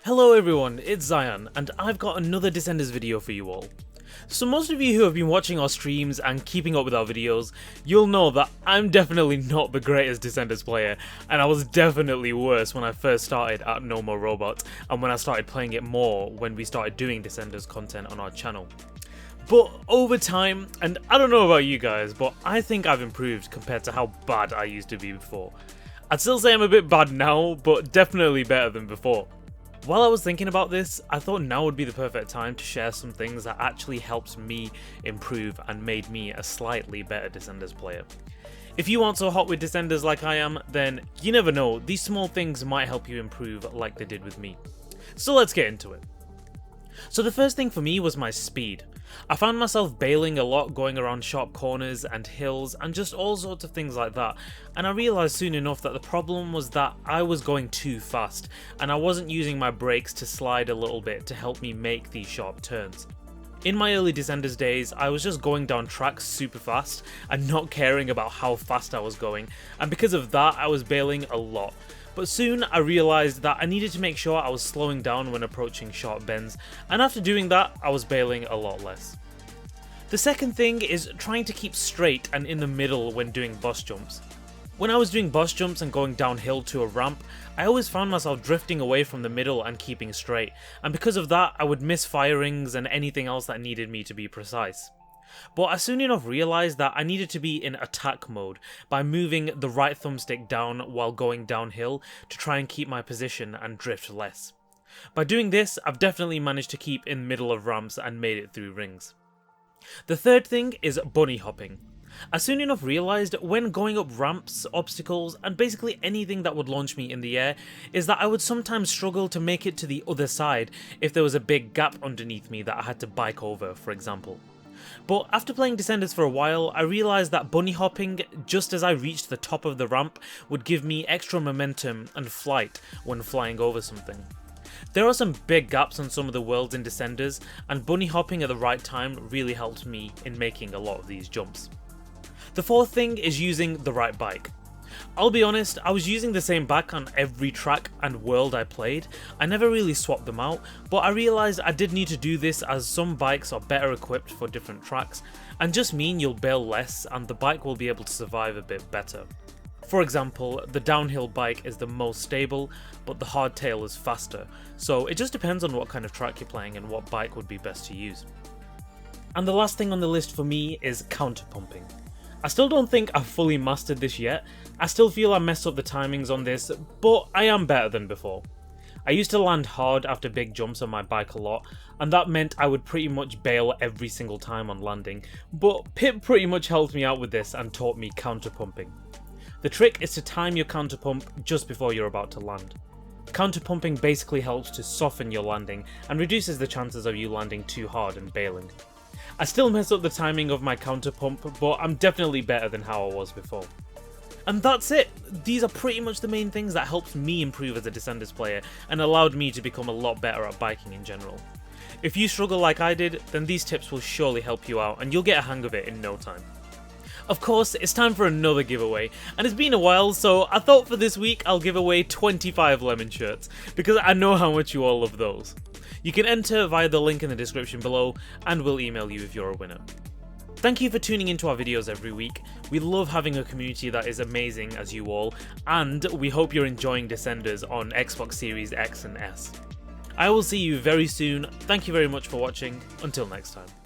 Hello everyone, it's Zayaan, and I've got another Descenders video for you all. So most of you who have been watching our streams and keeping up with our videos, you'll know that I'm definitely not the greatest Descenders player, and I was definitely worse when I first started at No More Robot, and when I started playing it more when we started doing Descenders content on our channel. But over time, and I don't know about you guys, but I think I've improved compared to how bad I used to be before. I'd still say I'm a bit bad now, but definitely better than before. While I was thinking about this, I thought now would be the perfect time to share some things that actually helped me improve and made me a slightly better Descenders player. If you aren't so hot with Descenders like I am, then you never know, these small things might help you improve like they did with me. So let's get into it. So the first thing for me was my speed. I found myself bailing a lot going around sharp corners and hills and just all sorts of things like that, and I realised soon enough that the problem was that I was going too fast and I wasn't using my brakes to slide a little bit to help me make these sharp turns. In my early Descenders days, I was just going down tracks super fast and not caring about how fast I was going, and because of that I was bailing a lot. But soon I realised that I needed to make sure I was slowing down when approaching sharp bends, and after doing that I was bailing a lot less. The second thing is trying to keep straight and in the middle when doing boss jumps. When I was doing boss jumps and going downhill to a ramp, I always found myself drifting away from the middle and keeping straight, and because of that I would miss firings and anything else that needed me to be precise. But I soon enough realised that I needed to be in attack mode by moving the right thumbstick down while going downhill to try and keep my position and drift less. By doing this, I've definitely managed to keep in the middle of ramps and made it through rings. The third thing is bunny hopping. I soon enough realised when going up ramps, obstacles, and basically anything that would launch me in the air, is that I would sometimes struggle to make it to the other side if there was a big gap underneath me that I had to bike over, for example. But after playing Descenders for a while, I realised that bunny hopping just as I reached the top of the ramp would give me extra momentum and flight when flying over something. There are some big gaps on some of the worlds in Descenders, and bunny hopping at the right time really helped me in making a lot of these jumps. The fourth thing is using the right bike. I'll be honest, I was using the same bike on every track and world I played. I never really swapped them out, but I realised I did need to do this as some bikes are better equipped for different tracks and just mean you'll bail less and the bike will be able to survive a bit better. For example, the downhill bike is the most stable, but the hardtail is faster, so it just depends on what kind of track you're playing and what bike would be best to use. And the last thing on the list for me is counter pumping. I still don't think I've fully mastered this yet. I still feel I messed up the timings on this, but I am better than before. I used to land hard after big jumps on my bike a lot, and that meant I would pretty much bail every single time on landing, but Pip pretty much helped me out with this and taught me counter pumping. The trick is to time your counter pump just before you're about to land. Counter pumping basically helps to soften your landing and reduces the chances of you landing too hard and bailing. I still mess up the timing of my counter pump, but I'm definitely better than how I was before. And that's it! These are pretty much the main things that helped me improve as a Descenders player and allowed me to become a lot better at biking in general. If you struggle like I did, then these tips will surely help you out and you'll get a hang of it in no time. Of course, it's time for another giveaway, and it's been a while, so I thought for this week I'll give away 25 lemon shirts, because I know how much you all love those. You can enter via the link in the description below, and we'll email you if you're a winner. Thank you for tuning into our videos every week. We love having a community that is amazing as you all, and we hope you're enjoying Descenders on Xbox Series X and S. I will see you very soon. Thank you very much for watching. Until next time.